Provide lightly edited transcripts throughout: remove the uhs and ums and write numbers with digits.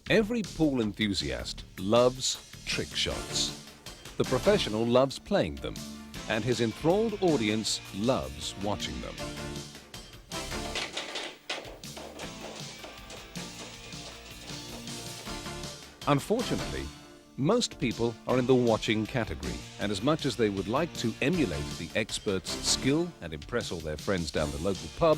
Every pool enthusiast loves trick shots. The professional loves playing them, and his enthralled audience loves watching them. Unfortunately, most people are in the watching category, and as much as they would like to emulate the expert's skill and impress all their friends down the local pub,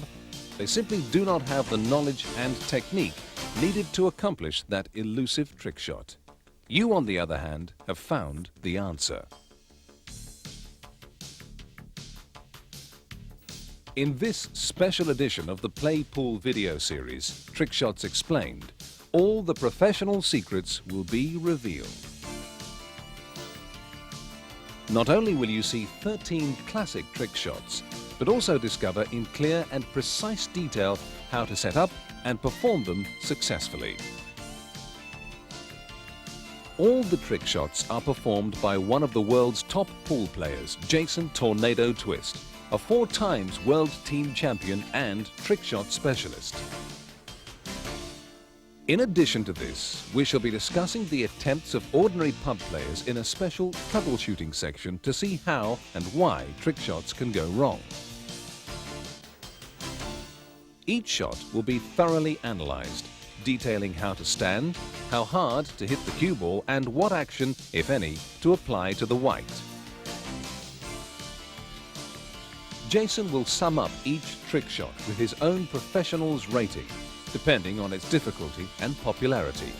they simply do not have the knowledge and technique needed to accomplish that elusive trick shot. You, on the other hand, have found the answer. In this special edition of the Play Pool video series, Trick Shots Explained, all the professional secrets will be revealed. Not only will you see 13 classic trick shots, but also discover in clear and precise detail how to set up and perform them successfully. All the trick shots are performed by one of the world's top pool players, Jason Tornado Twist, a 4 times world team champion and trick shot specialist. In addition to this, we shall be discussing the attempts of ordinary pub players in a special troubleshooting section to see how and why trick shots can go wrong. Each shot will be thoroughly analysed, detailing how to stand, how hard to hit the cue ball, and what action, if any, to apply to the white. Jason will sum up each trick shot with his own professional's rating, depending on its difficulty and popularity.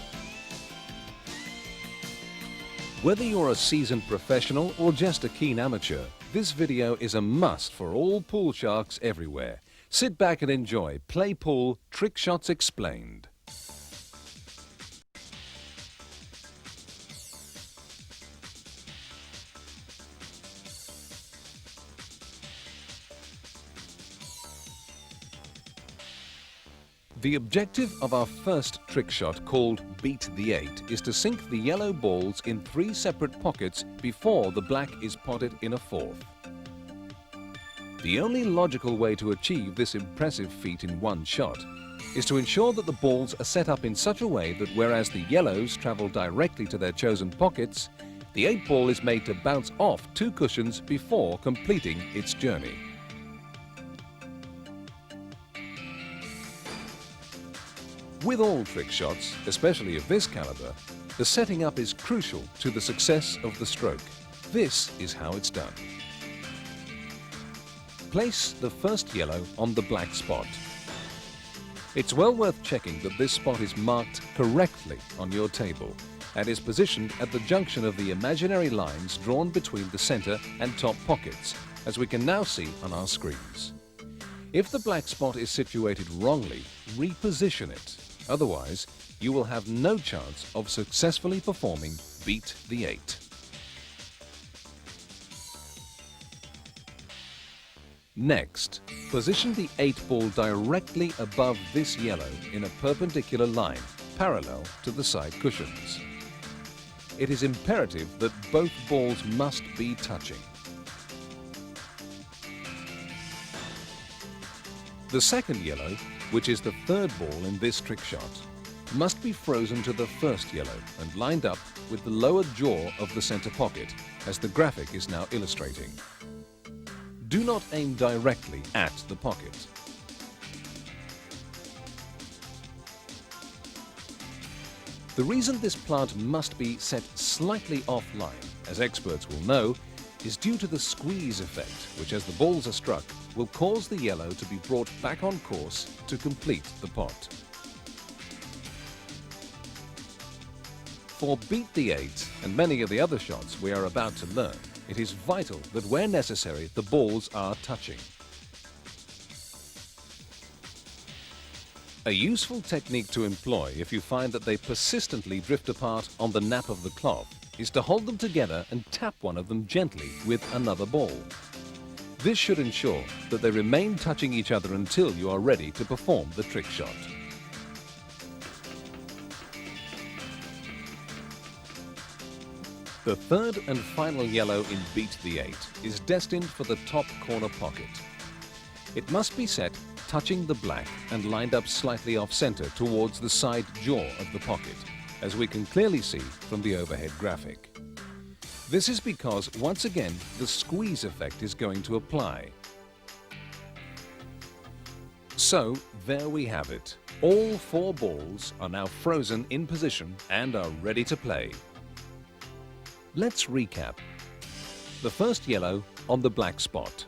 Whether you're a seasoned professional or just a keen amateur, this video is a must for all pool sharks everywhere. Sit back and enjoy Play Pool Trick Shots Explained. The objective of our first trick shot, called Beat the 8, is to sink the yellow balls in 3 separate pockets before the black is potted in a 4th. The only logical way to achieve this impressive feat in one shot is to ensure that the balls are set up in such a way that whereas the yellows travel directly to their chosen pockets, the 8 ball is made to bounce off 2 cushions before completing its journey. With all trick shots, especially of this caliber, the setting up is crucial to the success of the stroke. This is how it's done. Place the first yellow on the black spot. It's well worth checking that this spot is marked correctly on your table and is positioned at the junction of the imaginary lines drawn between the center and top pockets, as we can now see on our screens. If the black spot is situated wrongly, reposition it. Otherwise, you will have no chance of successfully performing Beat the 8. Next, position the 8 ball directly above this yellow in a perpendicular line, parallel to the side cushions. It is imperative that both balls must be touching. The second yellow, which is the 3rd ball in this trick shot, must be frozen to the first yellow and lined up with the lower jaw of the center pocket, as the graphic is now illustrating. Do not aim directly at the pocket. The reason this plant must be set slightly offline, as experts will know, is due to the squeeze effect, which as the balls are struck, will cause the yellow to be brought back on course to complete the pot. For Beat the 8 and many of the other shots we are about to learn, it is vital that where necessary the balls are touching. A useful technique to employ if you find that they persistently drift apart on the nap of the cloth is to hold them together and tap one of them gently with another ball. This should ensure that they remain touching each other until you are ready to perform the trick shot. The third and final yellow in Beat the 8 is destined for the top corner pocket. It must be set touching the black and lined up slightly off-center towards the side jaw of the pocket, as we can clearly see from the overhead graphic. This is because, once again, the squeeze effect is going to apply. So, there we have it. All 4 balls are now frozen in position and are ready to play. Let's recap. The first yellow on the black spot.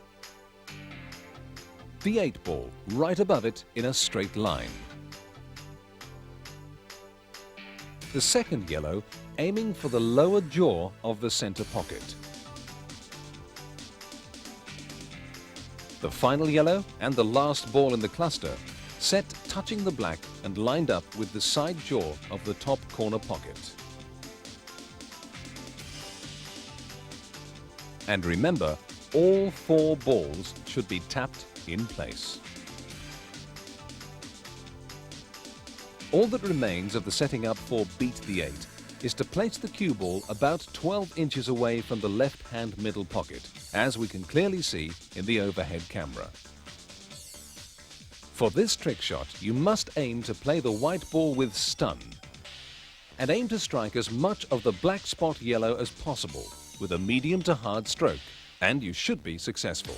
The 8 ball right above it in a straight line. The second yellow aiming for the lower jaw of the center pocket. The final yellow and the last ball in the cluster set touching the black and lined up with the side jaw of the top corner pocket. And remember, all 4 balls should be tapped in place. All that remains of the setting up for Beat the 8 is to place the cue ball about 12 inches away from the left-hand middle pocket, as we can clearly see in the overhead camera. For this trick shot, you must aim to play the white ball with stun and aim to strike as much of the black spot yellow as possible with a medium to hard stroke, and you should be successful.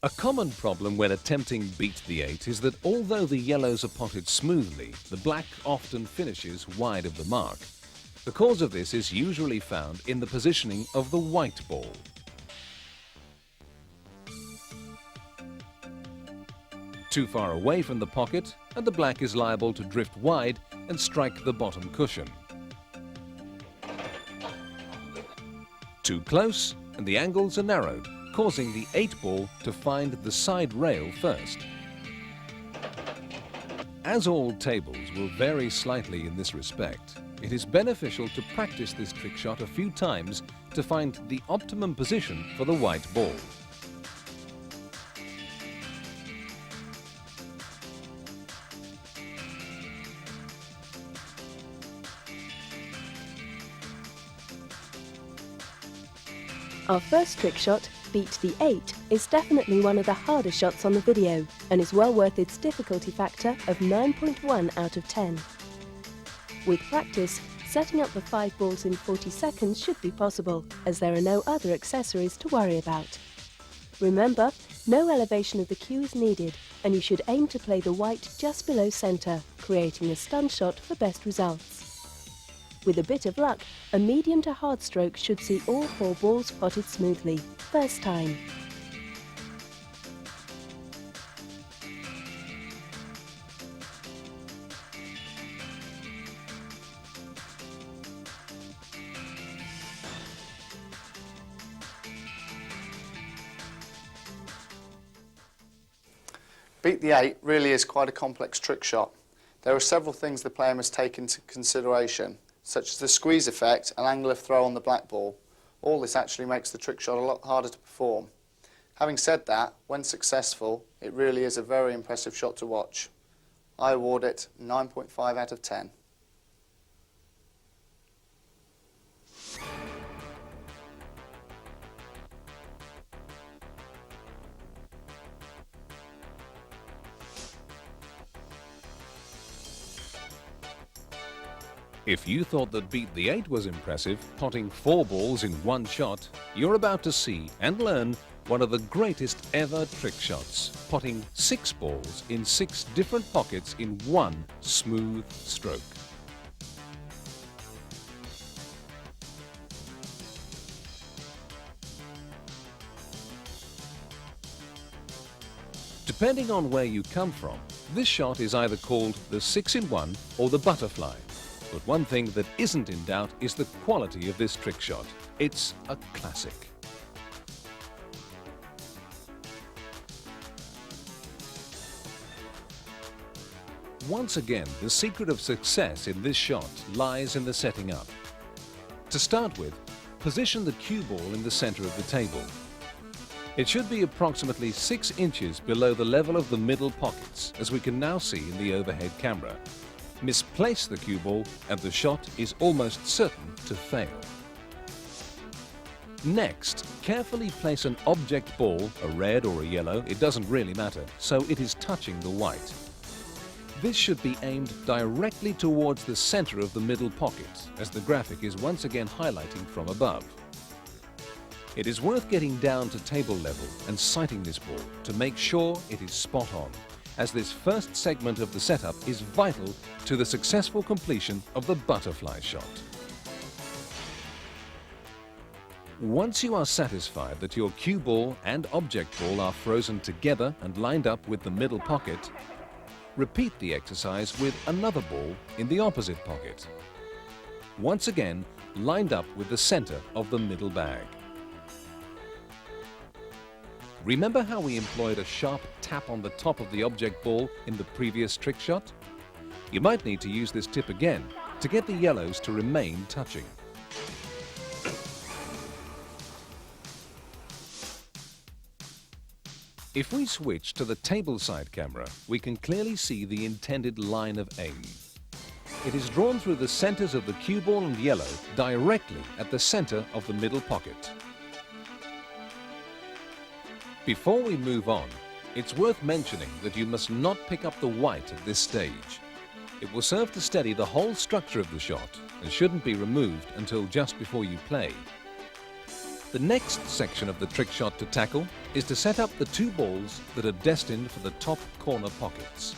A common problem when attempting Beat the 8 is that although the yellows are potted smoothly, the black often finishes wide of the mark. The cause of this is usually found in the positioning of the white ball. Too far away from the pocket, and the black is liable to drift wide and strike the bottom cushion. Too close, and the angles are narrowed, causing the 8 ball to find the side rail first. As all tables will vary slightly in this respect, it is beneficial to practice this trick shot a few times to find the optimum position for the white ball. Our first trick shot, Beat the 8, is definitely one of the harder shots on the video and is well worth its difficulty factor of 9.1 out of 10. With practice, setting up the 5 balls in 40 seconds should be possible, as there are no other accessories to worry about. Remember, no elevation of the cue is needed, and you should aim to play the white just below centre, creating a stun shot for best results. With a bit of luck, a medium to hard stroke should see all 4 balls potted smoothly, first time. Beat the 8 really is quite a complex trick shot. There are several things the player must take into consideration, such as the squeeze effect and angle of throw on the black ball. All this actually makes the trick shot a lot harder to perform. Having said that, when successful, it really is a very impressive shot to watch. I award it 9.5 out of 10. If you thought that Beat the 8 was impressive, potting 4 balls in one shot, you're about to see and learn one of the greatest ever trick shots, potting 6 balls in 6 different pockets in one smooth stroke. Depending on where you come from, this shot is either called the 6-in-1 or the butterfly. But one thing that isn't in doubt is the quality of this trick shot. It's a classic. Once again, the secret of success in this shot lies in the setting up. To start with, position the cue ball in the center of the table. It should be approximately 6 inches below the level of the middle pockets, as we can now see in the overhead camera. Misplace the cue ball and the shot is almost certain to fail. Next, carefully place an object ball, a red or a yellow, it doesn't really matter, so it is touching the white. This should be aimed directly towards the center of the middle pocket, as the graphic is once again highlighting from above. It is worth getting down to table level and sighting this ball to make sure it is spot on, as this first segment of the setup is vital to the successful completion of the butterfly shot. Once you are satisfied that your cue ball and object ball are frozen together and lined up with the middle pocket, repeat the exercise with another ball in the opposite pocket. Once again, lined up with the center of the middle bag. Remember how we employed a sharp tap on the top of the object ball in the previous trick shot? You might need to use this tip again to get the yellows to remain touching. If we switch to the tableside camera, we can clearly see the intended line of aim. It is drawn through the centers of the cue ball and yellow directly at the center of the middle pocket. Before we move on, it's worth mentioning that you must not pick up the white at this stage. It will serve to steady the whole structure of the shot and shouldn't be removed until just before you play. The next section of the trick shot to tackle is to set up the two balls that are destined for the top corner pockets.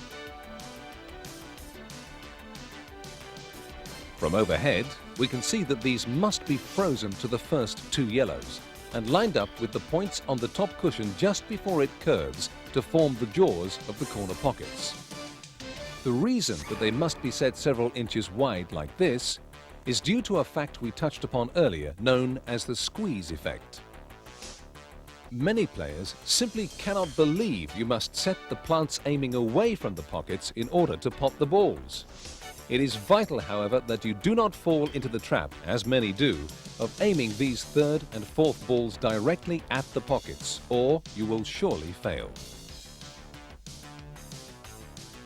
From overhead, we can see that these must be frozen to the first two yellows and lined up with the points on the top cushion just before it curves to form the jaws of the corner pockets. The reason that they must be set several inches wide like this is due to a fact we touched upon earlier known as the squeeze effect. Many players simply cannot believe you must set the plants aiming away from the pockets in order to pop the balls. It is vital, however, that you do not fall into the trap, as many do, of aiming these third and fourth balls directly at the pockets, or you will surely fail.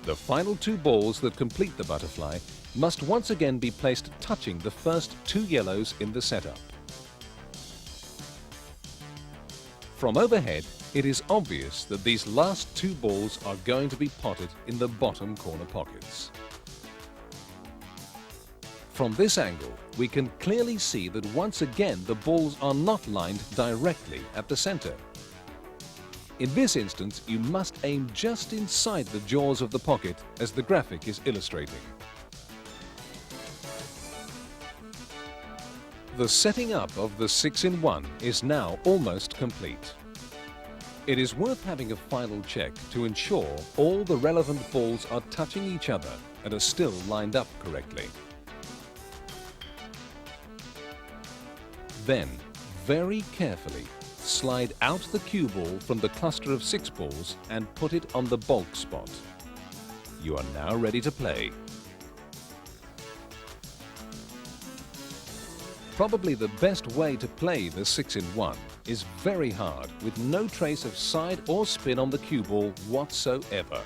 The final two balls that complete the butterfly must once again be placed touching the first two yellows in the setup. From overhead, it is obvious that these last two balls are going to be potted in the bottom corner pockets. From this angle, we can clearly see that once again the balls are not lined directly at the center. In this instance, you must aim just inside the jaws of the pocket, as the graphic is illustrating. The setting up of the 6-in-1 is now almost complete. It is worth having a final check to ensure all the relevant balls are touching each other and are still lined up correctly. Then, very carefully, slide out the cue ball from the cluster of 6 balls and put it on the bulk spot. You are now ready to play. Probably the best way to play the 6-in-1 is very hard, with no trace of side or spin on the cue ball whatsoever.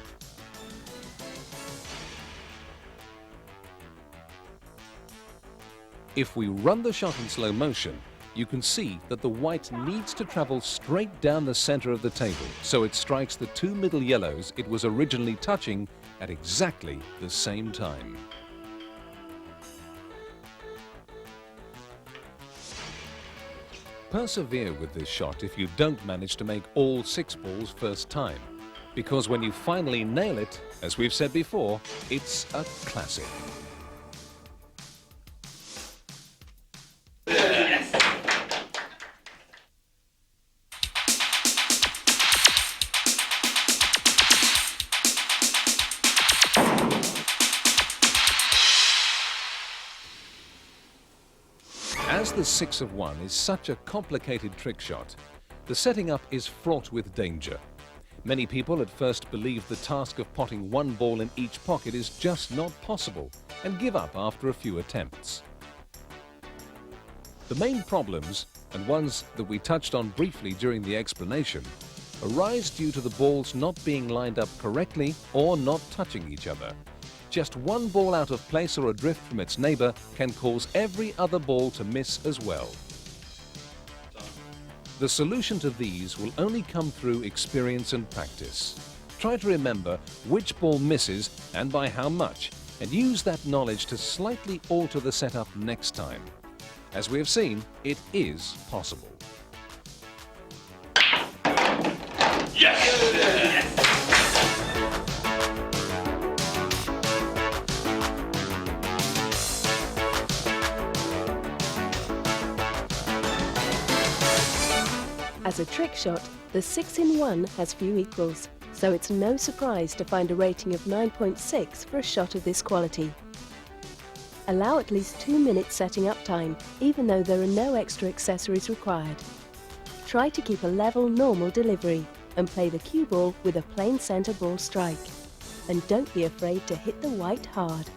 If we run the shot in slow motion, you can see that the white needs to travel straight down the center of the table, so it strikes the two middle yellows it was originally touching at exactly the same time. Persevere with this shot if you don't manage to make all 6 balls first time, because when you finally nail it, as we've said before, it's a classic. As the 6-of-1 is such a complicated trick shot, the setting up is fraught with danger. Many people at first believe the task of potting one ball in each pocket is just not possible and give up after a few attempts. The main problems, and ones that we touched on briefly during the explanation, arise due to the balls not being lined up correctly or not touching each other. Just one ball out of place or adrift from its neighbor can cause every other ball to miss as well. The solution to these will only come through experience and practice. Try to remember which ball misses and by how much, and use that knowledge to slightly alter the setup next time. As we have seen, it is possible. As a trick shot, the 6-in-1 has few equals, so it's no surprise to find a rating of 9.6 for a shot of this quality. Allow at least 2 minutes setting up time, even though there are no extra accessories required. Try to keep a level, normal delivery and play the cue ball with a plain centre ball strike. And don't be afraid to hit the white hard.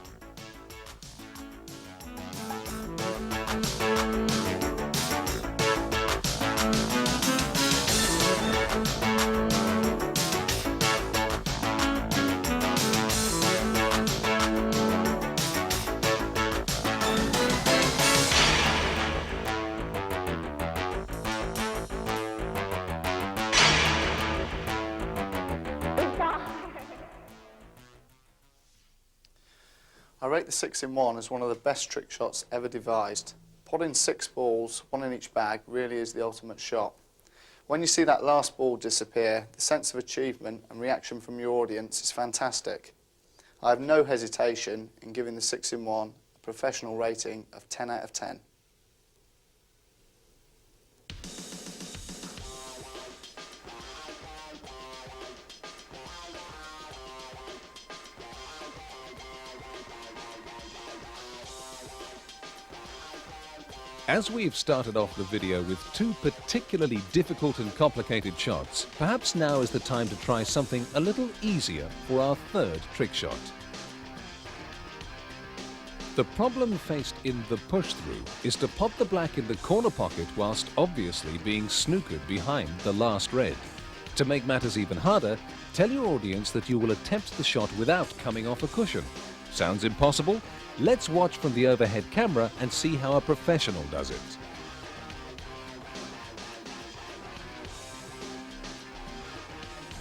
I rate the 6-in-1 as one of the best trick shots ever devised. Potting 6 balls, 1 in each bag, really is the ultimate shot. When you see that last ball disappear, the sense of achievement and reaction from your audience is fantastic. I have no hesitation in giving the 6-in-1 a professional rating of 10 out of 10. As we've started off the video with 2 particularly difficult and complicated shots, perhaps now is the time to try something a little easier for our 3rd trick shot. The problem faced in the push-through is to pop the black in the corner pocket whilst obviously being snookered behind the last red. To make matters even harder, tell your audience that you will attempt the shot without coming off a cushion. Sounds impossible? Let's watch from the overhead camera and see how a professional does it.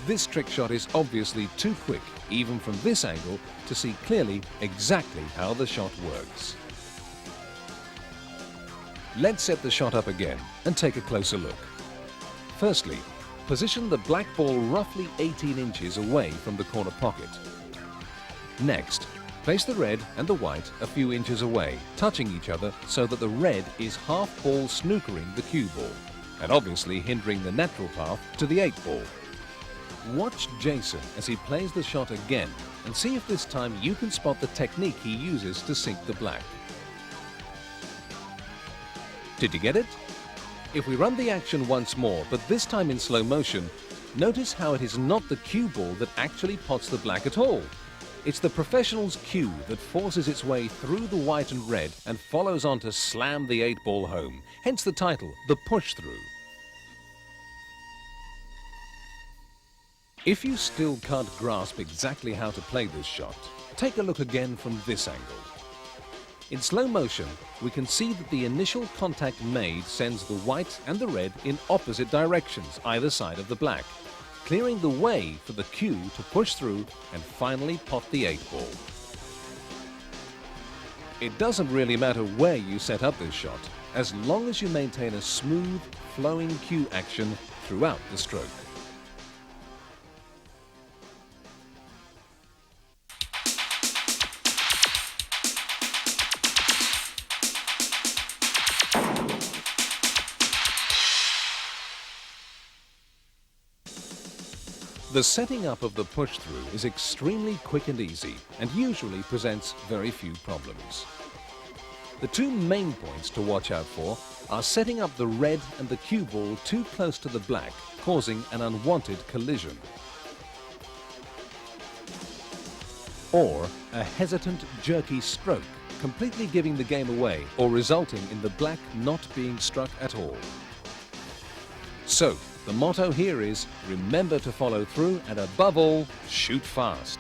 This trick shot is obviously too quick, even from this angle, to see clearly exactly how the shot works. Let's set the shot up again and take a closer look. Firstly, position the black ball roughly 18 inches away from the corner pocket. Next, place the red and the white a few inches away, touching each other so that the red is half ball snookering the cue ball, and obviously hindering the natural path to the 8 ball. Watch Jason as he plays the shot again and see if this time you can spot the technique he uses to sink the black. Did you get it? If we run the action once more, but this time in slow motion, notice how it is not the cue ball that actually pots the black at all. It's the professional's cue that forces its way through the white and red and follows on to slam the 8 ball home, hence the title, the push-through. If you still can't grasp exactly how to play this shot, take a look again from this angle. In slow motion, we can see that the initial contact made sends the white and the red in opposite directions, either side of the black, clearing the way for the cue to push through and finally pot the 8 ball. It doesn't really matter where you set up this shot, as long as you maintain a smooth, flowing cue action throughout the stroke. The setting up of the push-through is extremely quick and easy, and usually presents very few problems. The 2 main points to watch out for are setting up the red and the cue ball too close to the black, causing an unwanted collision, or a hesitant, jerky stroke, completely giving the game away or resulting in the black not being struck at all. So, the motto here is, remember to follow through and above all, shoot fast.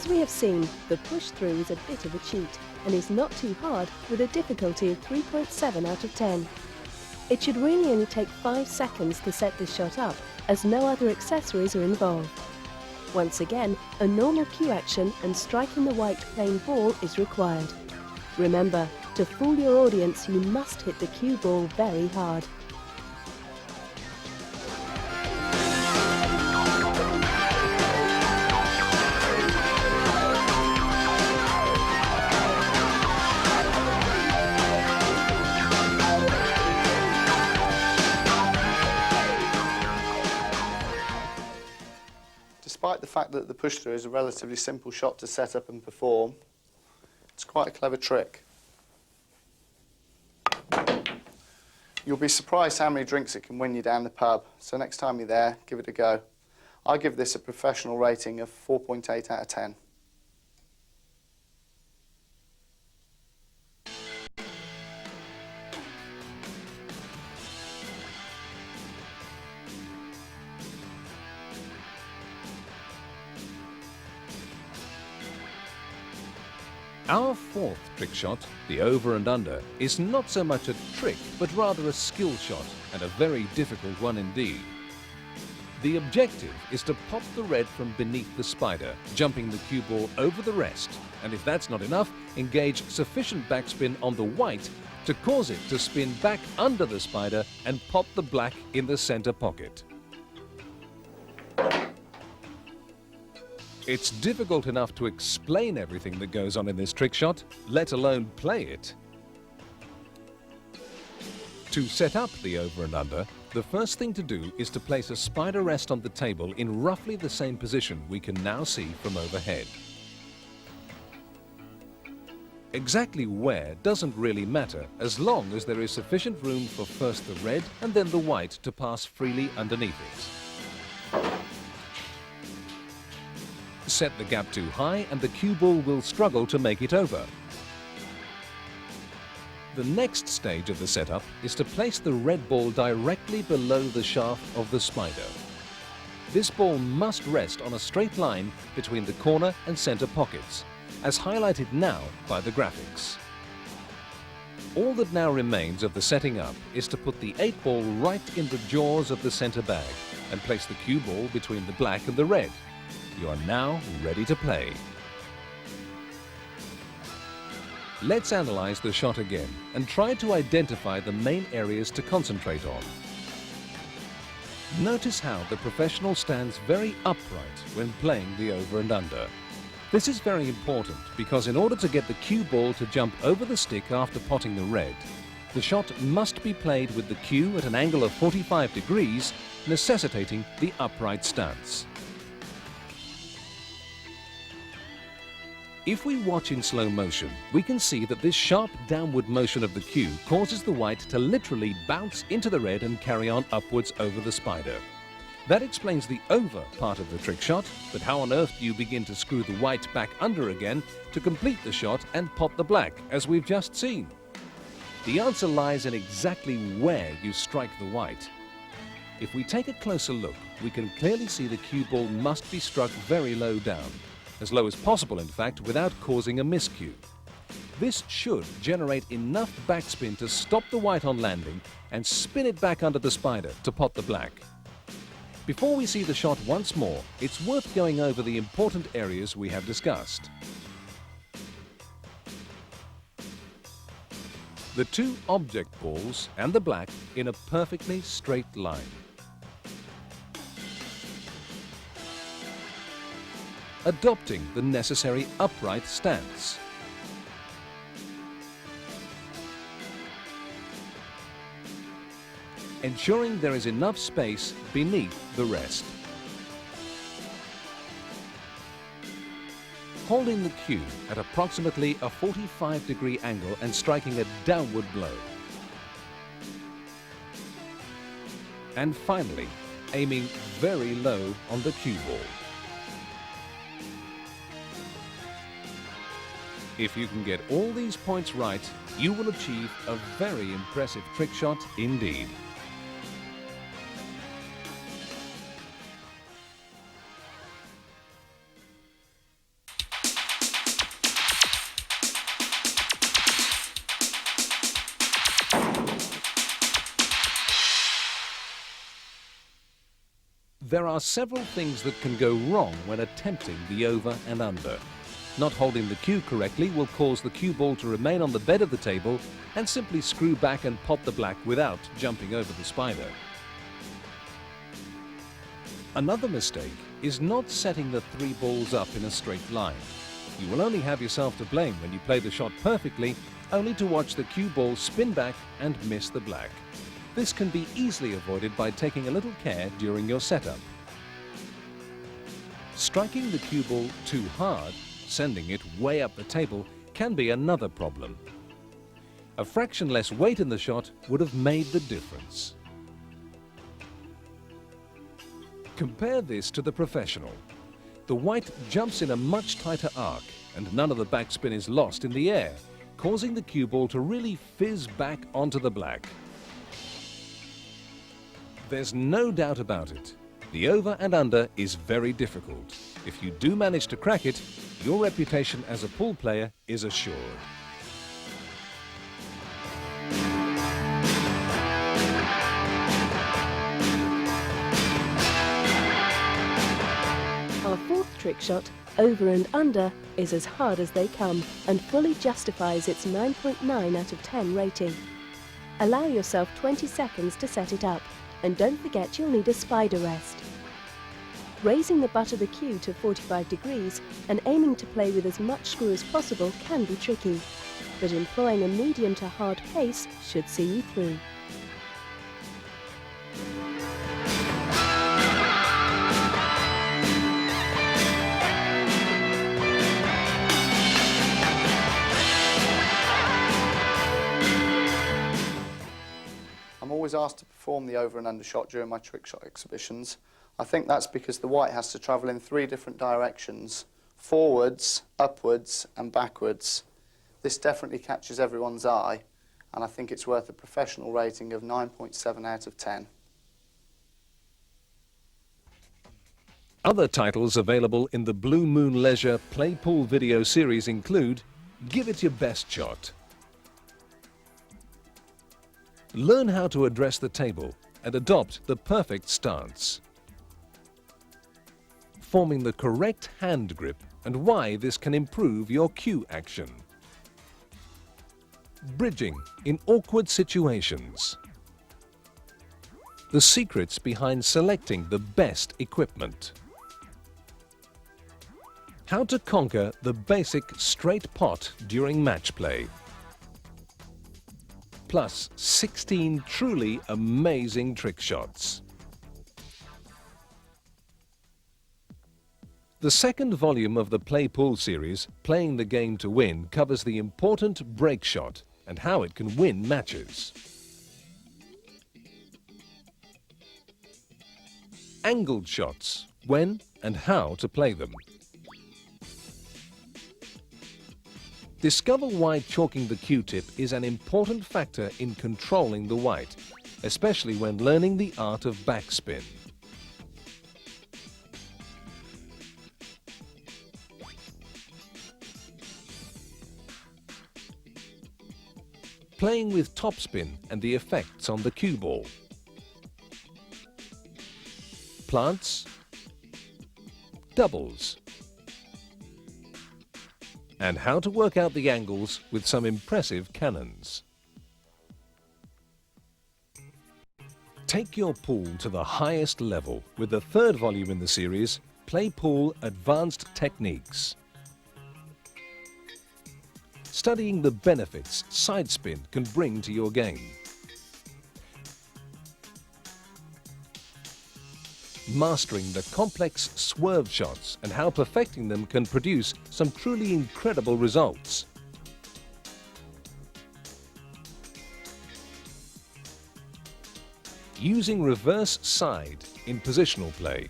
As we have seen, the push-through is a bit of a cheat and is not too hard with a difficulty of 3.7 out of 10. It should really only take 5 seconds to set this shot up, as no other accessories are involved. Once again, a normal cue action and striking the white plain ball is required. Remember, to fool your audience, you must hit the cue ball very hard. Despite the fact that the push-through is a relatively simple shot to set up and perform, it's quite a clever trick. You'll be surprised how many drinks it can win you down the pub, so next time you're there, give it a go. I give this a professional rating of 4.8 out of 10. Our fourth trick shot, the over and under, is not so much a trick, but rather a skill shot, and a very difficult one indeed. The objective is to pop the red from beneath the spider, jumping the cue ball over the rest, and if that's not enough, engage sufficient backspin on the white to cause it to spin back under the spider and pop the black in the center pocket. It's difficult enough to explain everything that goes on in this trick shot, let alone play it. To set up the over and under, the first thing to do is to place a spider rest on the table in roughly the same position we can now see from overhead. Exactly where doesn't really matter, as long as there is sufficient room for first the red and then the white to pass freely underneath it. Set the gap too high and the cue ball will struggle to make it over. The next stage of the setup is to place the red ball directly below the shaft of the spider. This ball must rest on a straight line between the corner and center pockets, as highlighted now by the graphics. All that now remains of the setting up is to put the 8 ball right in the jaws of the center bag and place the cue ball between the black and the red. You are now ready to play. Let's analyze the shot again and try to identify the main areas to concentrate on. Notice how the professional stands very upright when playing the over and under. This is very important because in order to get the cue ball to jump over the stick after potting the red, the shot must be played with the cue at an angle of 45 degrees, necessitating the upright stance. If we watch in slow motion, we can see that this sharp downward motion of the cue causes the white to literally bounce into the red and carry on upwards over the spider. That explains the over part of the trick shot, but how on earth do you begin to screw the white back under again to complete the shot and pop the black, as we've just seen? The answer lies in exactly where you strike the white. If we take a closer look, we can clearly see the cue ball must be struck very low down. As low as possible, in fact, without causing a miscue. This should generate enough backspin to stop the white on landing and spin it back under the spider to pot the black. Before we see the shot once more, it's worth going over the important areas we have discussed. The 2 object balls and the black in a perfectly straight line. Adopting the necessary upright stance. Ensuring there is enough space beneath the rest. Holding the cue at approximately a 45-degree angle and striking a downward blow. And finally, aiming very low on the cue ball. If you can get all these points right, you will achieve a very impressive trick shot indeed. There are several things that can go wrong when attempting the over and under. Not holding the cue correctly will cause the cue ball to remain on the bed of the table and simply screw back and pop the black without jumping over the spider. Another mistake is not setting the three balls up in a straight line. You will only have yourself to blame when you play the shot perfectly, only to watch the cue ball spin back and miss the black. This can be easily avoided by taking a little care during your setup. Striking the cue ball too hard, sending it way up the table, can be another problem. A fraction less weight in the shot would have made the difference. Compare this to the professional. The white jumps in a much tighter arc and none of the backspin is lost in the air, causing the cue ball to really fizz back onto the black. There's no doubt about it. The over and under is very difficult. If you do manage to crack it, your reputation as a pool player is assured. Our fourth trick shot, over and under, is as hard as they come and fully justifies its 9.9 out of 10 rating. Allow yourself 20 seconds to set it up, and don't forget you'll need a spider rest. Raising the butt of the cue to 45 degrees and aiming to play with as much screw as possible can be tricky, but employing a medium to hard pace should see you through. I'm always asked to perform the over and under shot during my trick shot exhibitions. I think that's because the white has to travel in 3 different directions: forwards, upwards and backwards. This definitely catches everyone's eye, and I think it's worth a professional rating of 9.7 out of 10. Other titles available in the Blue Moon Leisure Play Pool video series include Give It Your Best Shot. Learn how to address the table and adopt the perfect stance. Forming the correct hand grip and why this can improve your cue action. Bridging in awkward situations. The secrets behind selecting the best equipment. How to conquer the basic straight pot during match play. Plus 16 truly amazing trick shots. The second volume of the Play Pool series, Playing the Game to Win, covers the important break shot and how it can win matches. Angled shots, when and how to play them. Discover why chalking the Q-tip is an important factor in controlling the white, especially when learning the art of backspin. Playing with topspin and the effects on the cue ball. Plants, doubles, and how to work out the angles with some impressive cannons. Take your pool to the highest level with the third volume in the series, Play Pool Advanced Techniques. Studying the benefits side spin can bring to your game. Mastering the complex swerve shots and how perfecting them can produce some truly incredible results. Using reverse side in positional play.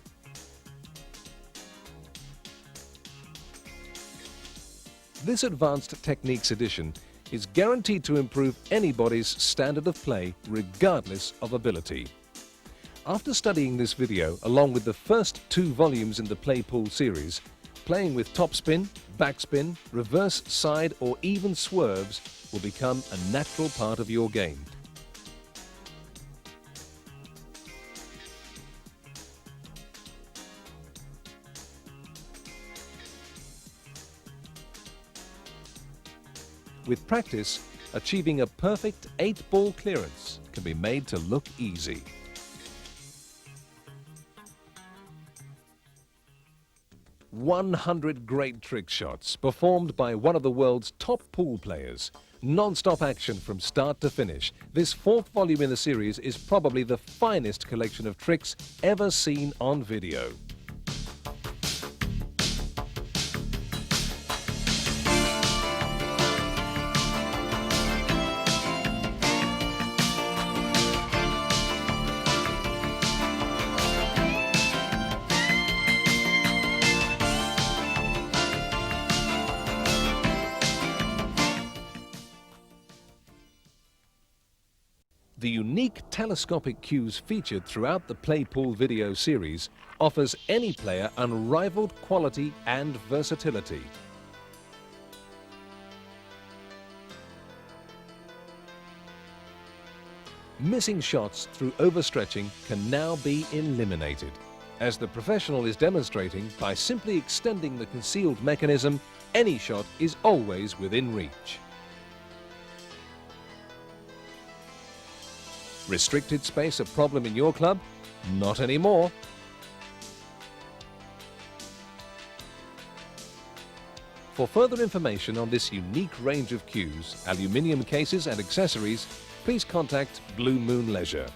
This Advanced Techniques edition is guaranteed to improve anybody's standard of play regardless of ability. After studying this video, along with the first 2 volumes in the Play Pool series, playing with topspin, backspin, reverse side or even swerves will become a natural part of your game. With practice, achieving a perfect 8-ball clearance can be made to look easy. "100 great trick shots performed by one of the world's top pool players. Non-stop action from start to finish. This 4th volume in the series is probably the finest collection of tricks ever seen on video. The unique telescopic cues featured throughout the Play Pool video series offers any player unrivaled quality and versatility. Missing shots through overstretching can now be eliminated, as the professional is demonstrating by simply extending the concealed mechanism. Any shot is always within reach. Restricted space a problem in your club? Not anymore. For further information on this unique range of cues, aluminium cases and accessories, please contact Blue Moon Leisure.